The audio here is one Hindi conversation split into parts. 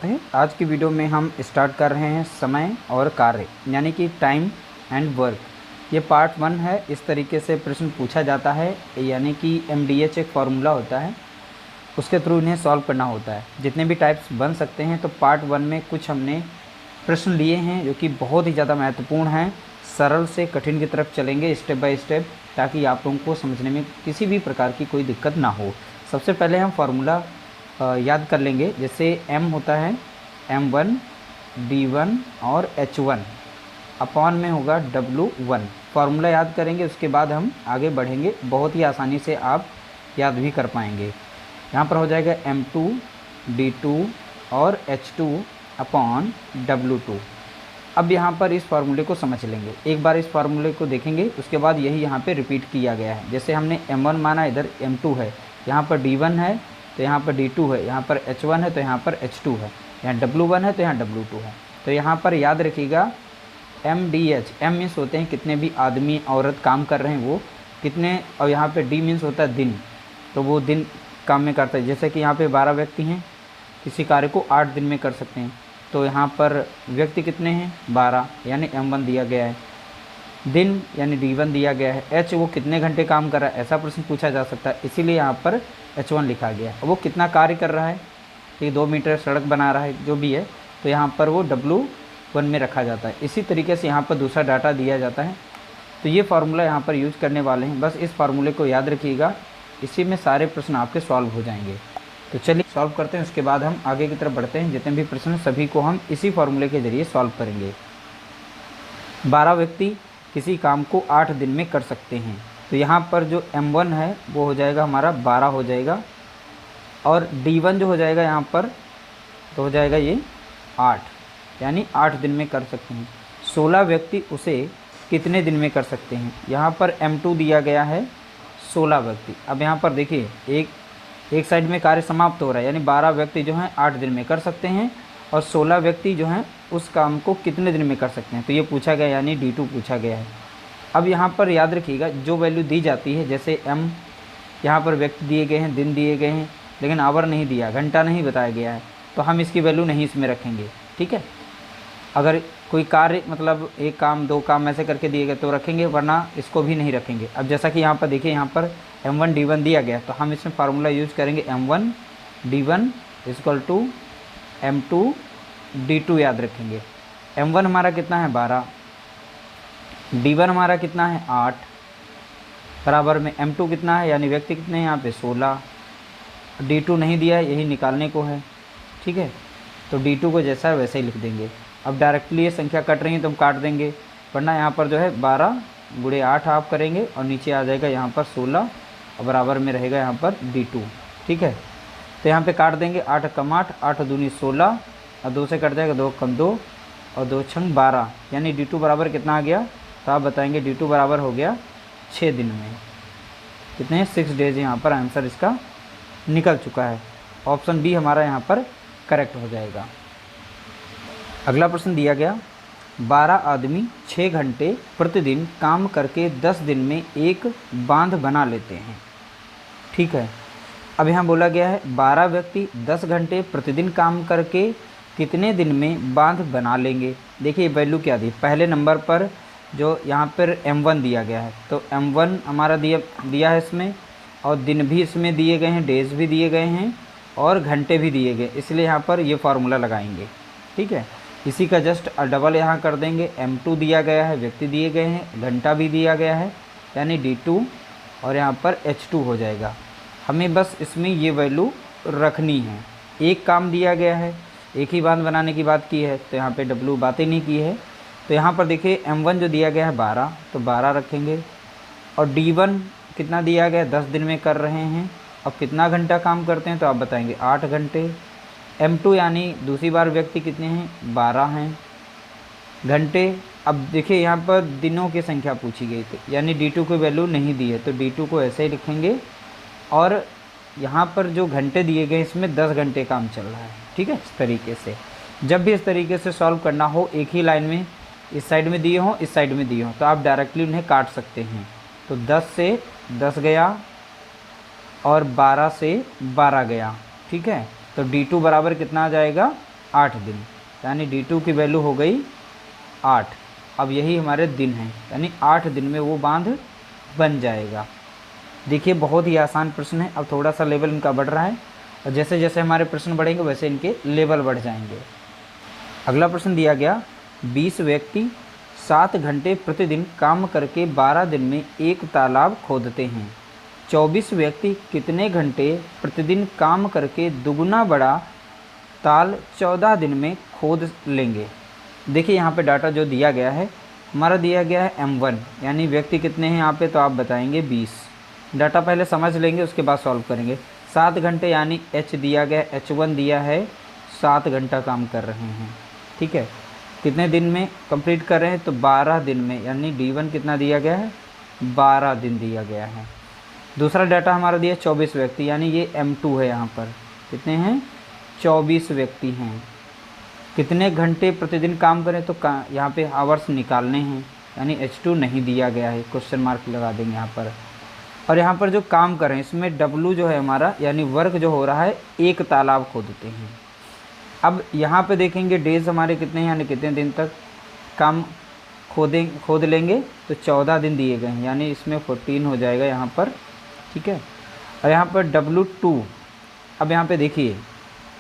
है। आज की वीडियो में हम स्टार्ट कर रहे हैं समय और कार्य यानी कि टाइम एंड वर्क। ये पार्ट 1 है। इस तरीके से प्रश्न पूछा जाता है, यानी कि MDH एक फार्मूला होता है, उसके थ्रू इन्हें सॉल्व करना होता है। जितने भी टाइप्स बन सकते हैं, तो पार्ट 1 में कुछ हमने प्रश्न लिए हैं जो कि बहुत ही ज़्यादा महत्वपूर्ण हैं। सरल से कठिन की तरफ चलेंगे स्टेप बाय स्टेप, ताकि आप लोगों को समझने में किसी भी प्रकार की कोई दिक्कत ना हो। सबसे पहले हम फार्मूला याद कर लेंगे। जैसे M होता है M1 D1 और H1 अपॉन में होगा W1। फार्मूला याद करेंगे, उसके बाद हम आगे बढ़ेंगे। बहुत ही आसानी से आप याद भी कर पाएंगे। यहाँ पर हो जाएगा M2 D2 और H2 अपॉन W2। अब यहाँ पर इस फार्मूले को समझ लेंगे। एक बार इस फार्मूले को देखेंगे, उसके बाद यही यहाँ पे रिपीट किया गया है। जैसे हमने M1 माना, इधर M2 है, यहाँ पर D1 है तो यहाँ पर D2 है, यहाँ पर H1 है तो यहाँ पर H2 है, यहाँ W1 है तो यहाँ W2 है। तो यहाँ पर याद रखिएगा MDH, M मीन्स होते हैं कितने भी आदमी औरत काम कर रहे हैं वो कितने, और यहाँ पे D मीन्स होता है दिन, तो वो दिन काम में करता है। जैसे कि यहाँ पे 12 व्यक्ति हैं, किसी कार्य को 8 दिन में कर सकते हैं, तो यहाँ पर व्यक्ति कितने हैं 12, यानी M1 दिया गया है। दिन यानी D1 दिया गया है। H वो कितने घंटे काम कर रहा है, ऐसा प्रश्न पूछा जा सकता है, इसीलिए यहाँ पर H1 लिखा गया है। वो कितना कार्य कर रहा है, कि 2 मीटर सड़क बना रहा है, जो भी है, तो यहाँ पर वो W1 में रखा जाता है। इसी तरीके से यहाँ पर दूसरा डाटा दिया जाता है। तो ये फार्मूला यहाँ पर यूज करने वाले हैं। बस इस फार्मूले को याद रखिएगा, इसी में सारे प्रश्न आपके सॉल्व हो जाएंगे। तो चलिए सॉल्व करते हैं, उसके बाद हम आगे की तरफ बढ़ते हैं। जितने भी प्रश्न सभी को हम इसी फार्मूले के जरिए सॉल्व करेंगे। 12 व्यक्ति किसी काम को 8 दिन में कर सकते हैं, तो यहाँ पर जो M1 है वो हो जाएगा हमारा 12 हो जाएगा, और D1 जो हो जाएगा यहाँ पर तो हो जाएगा ये 8, यानी 8 दिन में कर सकते हैं। 16 व्यक्ति उसे कितने दिन में कर सकते हैं, यहाँ पर M2 दिया गया है 16 व्यक्ति। अब यहाँ पर देखिए एक साइड में कार्य समाप्त हो रहा है, यानी 12 व्यक्ति जो हैं 8 दिन में कर सकते हैं, और 16 व्यक्ति जो हैं उस काम को कितने दिन में कर सकते हैं, तो ये पूछा गया, यानी D2 पूछा गया है। अब यहाँ पर याद रखिएगा जो वैल्यू दी जाती है, जैसे M यहाँ पर व्यक्ति दिए गए हैं, दिन दिए गए हैं, लेकिन आवर नहीं दिया, घंटा नहीं बताया गया है, तो हम इसकी वैल्यू नहीं इसमें रखेंगे। ठीक है, अगर कोई कार्य मतलब एक काम 2 काम ऐसे करके दिए गए तो रखेंगे, वरना इसको भी नहीं रखेंगे। अब जैसा कि यहाँ पर देखिए, यहाँ पर M1 D1 दिया गया, तो हम इसमें फार्मूला यूज करेंगे M1 D1 equal to M2 D2 याद रखेंगे। M1 हमारा कितना है 12, D1 हमारा कितना है 8, बराबर में M2 कितना है, यानी व्यक्ति कितने हैं यहाँ पे 16, D2 नहीं दिया है, यही निकालने को है। ठीक है, तो D2 को जैसा है वैसे ही लिख देंगे। अब डायरेक्टली ये संख्या कट रही है तो हम काट देंगे, वरना यहाँ पर जो है 12 गुणे 8 आप करेंगे, और नीचे आ जाएगा यहाँ पर 16, और बराबर में रहेगा यहाँ पर D2। ठीक है, तो यहाँ पे काट देंगे, 8 कम 8, 8 दूनी 16, और 2 से कट जाएगा, 2 कम 2, और 2 छंग 12, यानी D2 बराबर कितना आ गया, तो आप बताएंगे D2 बराबर हो गया 6 दिन में। कितने 6 डेज, यहाँ पर आंसर इसका निकल चुका है। ऑप्शन बी हमारा यहाँ पर करेक्ट हो जाएगा। अगला प्रश्न दिया गया, 12 आदमी 6 घंटे प्रतिदिन काम करके 10 दिन में एक बांध बना लेते हैं। ठीक है, अब यहाँ बोला गया है 12 व्यक्ति 10 घंटे प्रतिदिन काम करके कितने दिन में बांध बना लेंगे। देखिए वैल्यू क्या दी, पहले नंबर पर जो यहाँ पर M1 दिया गया है, तो M1 हमारा दिया है इसमें, और दिन भी इसमें दिए गए हैं, डेज भी दिए गए हैं, और घंटे भी दिए गए, इसलिए यहाँ पर ये फार्मूला लगाएंगे। ठीक है, इसी का जस्ट डबल यहाँ कर देंगे। M2 दिया गया है, व्यक्ति दिए गए हैं, घंटा भी दिया गया है, यानी D2, और यहाँ पर H2 हो जाएगा। हमें बस इसमें ये वैल्यू रखनी है। एक काम दिया गया है, एक ही बांध बनाने की बात की है, तो यहाँ पे W बातें नहीं की है। तो यहाँ पर देखिए M1 जो दिया गया है 12, तो 12 रखेंगे, और D1 कितना दिया गया है 10 दिन में कर रहे हैं। अब कितना घंटा काम करते हैं, तो आप बताएंगे 8 घंटे। M2 यानी दूसरी बार व्यक्ति कितने हैं 12 हैं। घंटे, अब देखिए यहाँ पर दिनों की संख्या पूछी गई थी, यानी D2 को वैल्यू नहीं दी है, तो D2 को ऐसे ही लिखेंगे, और यहाँ पर जो घंटे दिए गए इसमें 10 घंटे काम चल रहा है। ठीक है, इस तरीके से जब भी इस तरीके से सॉल्व करना हो, एक ही लाइन में इस साइड में दिए हों, इस साइड में दिए हों, तो आप डायरेक्टली उन्हें काट सकते हैं। तो 10 से 10 गया, और 12 से 12 गया। ठीक है, तो D2 बराबर कितना आ जाएगा 8 दिन, यानी D2 की वैल्यू हो गई 8। अब यही हमारे दिन हैं, यानी 8 दिन में वो बांध बन जाएगा। देखिए बहुत ही आसान प्रश्न है। अब थोड़ा सा लेवल इनका बढ़ रहा है और जैसे जैसे हमारे प्रश्न बढ़ेंगे वैसे इनके लेवल बढ़ जाएंगे। अगला प्रश्न दिया गया, 20 व्यक्ति 7 घंटे प्रतिदिन काम करके 12 दिन में एक तालाब खोदते हैं। 24 व्यक्ति कितने घंटे प्रतिदिन काम करके दुगुना बड़ा ताल 14 दिन में खोद लेंगे। देखिए यहाँ पे डाटा जो दिया गया है हमारा दिया गया है M1, यानी व्यक्ति कितने हैं यहाँ पे, तो आप बताएंगे 20। डाटा पहले समझ लेंगे उसके बाद सॉल्व करेंगे। 7 घंटे यानी H दिया गया, H1 दिया है, 7 घंटा काम कर रहे हैं। ठीक है, कितने दिन में कंप्लीट कर रहे हैं, तो 12 दिन में, यानी D1 कितना दिया गया है, 12 दिन दिया गया है। दूसरा डाटा हमारा दिया 24 व्यक्ति, यानी ये M2 है। यहाँ पर कितने हैं, 24 व्यक्ति हैं। कितने घंटे प्रतिदिन काम करें, तो यहाँ पे आवर्स निकालने हैं, यानी H2 नहीं दिया गया है, क्वेश्चन मार्क लगा देंगे यहाँ पर। और यहाँ पर जो काम करें इसमें W जो है हमारा, यानी वर्क जो हो रहा है, एक तालाब खोदते हैं। अब यहाँ पे देखेंगे डेज हमारे कितने हैं, यानी कितने दिन तक काम खोद लेंगे, तो 14 दिन दिए गए हैं, यानी इसमें 14 हो जाएगा यहाँ पर। ठीक है, और यहाँ पर W2, अब यहाँ पे देखिए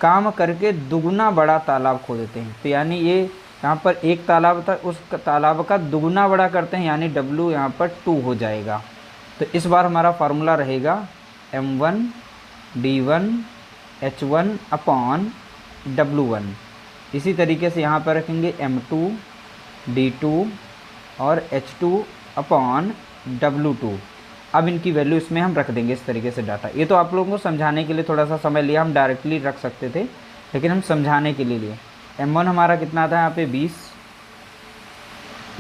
काम करके दुगुना बड़ा तालाब खोदते हैं, तो यानी ये यहाँ पर एक तालाब था, उस तालाब का दुगुना बड़ा करते हैं, यानी W यहाँ पर 2 हो जाएगा। तो इस बार हमारा फार्मूला रहेगा M1 D1 H1 upon W1। इसी तरीके से यहाँ पर रखेंगे M2 D2 और H2 अपॉन W2। अब इनकी वैल्यू इसमें हम रख देंगे इस तरीके से डाटा। ये तो आप लोगों को समझाने के लिए थोड़ा सा समय लिया, हम डायरेक्टली रख सकते थे, लेकिन हम समझाने के लिए लिए। M1 हमारा कितना था यहाँ पे 20,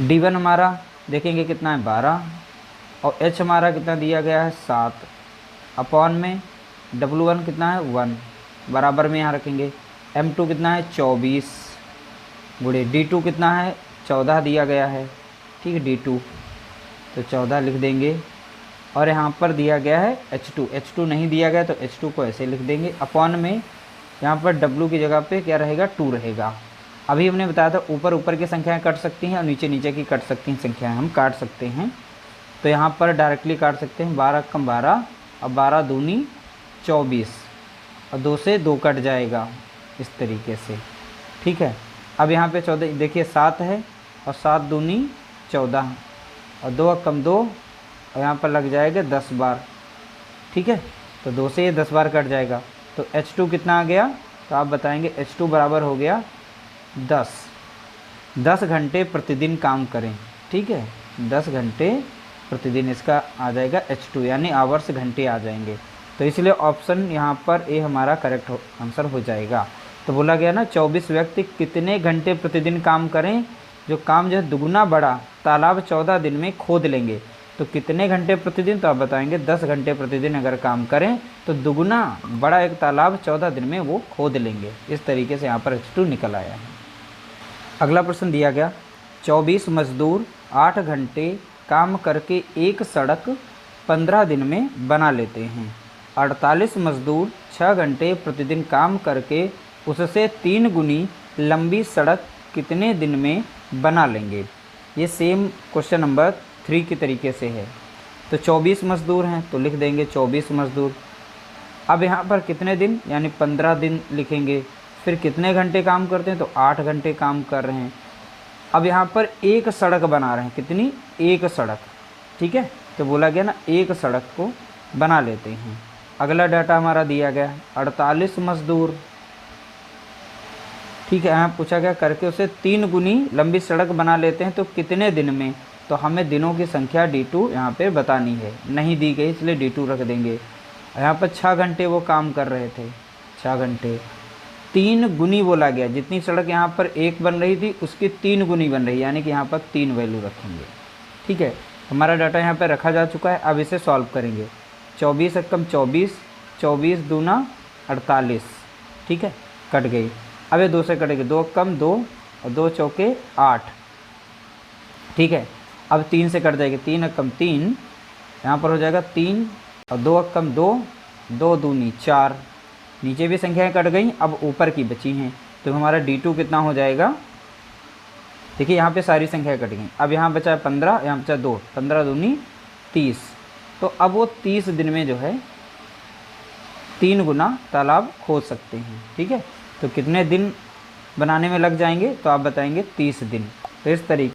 D1 हमारा देखेंगे कितना है 12, और H हमारा कितना दिया गया है 7, अपॉन में W1 कितना है 1, बराबर में यहाँ रखेंगे। M2 कितना है 24 गुणे D2 कितना है 14 दिया गया है। ठीक है, D2 तो 14 लिख देंगे, और यहाँ पर दिया गया है H2 नहीं दिया गया तो H2 को ऐसे लिख देंगे, अपॉन में यहाँ पर W की जगह पे क्या रहेगा 2 रहेगा। अभी हमने बताया था ऊपर ऊपर की संख्याएं कट सकती हैं और नीचे नीचे की कट सकती हैं संख्याएं हम काट सकते हैं। तो यहाँ पर डायरेक्टली काट सकते हैं, 12 कम 12 और 12 दूनी 24 और 2 से 2 कट जाएगा इस तरीके से। ठीक है, अब यहाँ पे 14 देखिए 7 है और 7 दूनी 14 और 2 कम 2 और यहाँ पर लग जाएगा 10 बार। ठीक है, तो 2 से ये 10 बार कट जाएगा। तो H2 कितना आ गया, तो आप बताएंगे H2 बराबर हो गया 10 घंटे प्रतिदिन काम करें। ठीक है, 10 घंटे प्रतिदिन इसका आ जाएगा H2, यानी आवर्स घंटे आ जाएंगे। तो इसलिए ऑप्शन यहाँ पर ए हमारा करेक्ट आंसर हो जाएगा। तो बोला गया ना 24 व्यक्ति कितने घंटे प्रतिदिन काम करें, जो काम जो है दुगुना बड़ा तालाब 14 दिन में खोद लेंगे। तो कितने घंटे प्रतिदिन, तो आप बताएंगे 10 घंटे प्रतिदिन अगर काम करें तो दुगुना बड़ा एक तालाब 14 दिन में वो खोद लेंगे। इस तरीके से यहाँ पर H2 निकल आया है। अगला प्रश्न दिया गया, 24 मजदूर 8 घंटे काम करके एक सड़क 15 दिन में बना लेते हैं। 48 मजदूर 6 घंटे प्रतिदिन काम करके उससे 3 गुनी लंबी सड़क कितने दिन में बना लेंगे। ये सेम क्वेश्चन नंबर 3 की तरीके से है। तो 24 मजदूर हैं तो लिख देंगे 24 मजदूर। अब यहाँ पर कितने दिन, यानी 15 दिन लिखेंगे। फिर कितने घंटे काम करते हैं, तो 8 घंटे काम कर रहे हैं। अब यहाँ पर एक सड़क बना रहे हैं, कितनी, एक सड़क। ठीक है, तो बोला गया ना एक सड़क को बना लेते हैं। अगला डाटा हमारा दिया गया 48 मजदूर। ठीक है, यहाँ पूछा गया करके उसे 3 गुनी लंबी सड़क बना लेते हैं तो कितने दिन में। तो हमें दिनों की संख्या D2 यहाँ पे बतानी है, नहीं दी गई इसलिए D2 रख देंगे। यहाँ पर 6 घंटे वो काम कर रहे थे, 6 घंटे 3 गुनी बोला गया, जितनी सड़क यहाँ पर एक बन रही थी उसकी 3 गुनी बन रही, यानी कि यहाँ पर 3 वैल्यू रखेंगे। ठीक है, हमारा डाटा यहाँ पर रखा जा चुका है। अब इसे सॉल्व करेंगे। 24 एकम 24, 24 दूना 48। ठीक है, कट गई। अब ये 2 से कटेंगे, 2 कम 2 और 2 चौके 8। ठीक है, अब 3 से कट जाएगी, 3 कम 3, यहाँ पर हो जाएगा 3 और 2 कम 2, 2 दूनी 4। नीचे भी संख्याएं कट गई, अब ऊपर की बची हैं। तो हमारा D2 कितना हो जाएगा, देखिए यहाँ पे सारी संख्या कट गई। अब यहाँ बचा 15, यहाँ बचा 2, 15 दूनी 30। तो अब वो 30 दिन में जो है 3 गुना तालाब खोद सकते हैं। ठीक है, तो कितने दिन बनाने में लग जाएंगे, तो आप बताएंगे 30 दिन। तो इस तरीके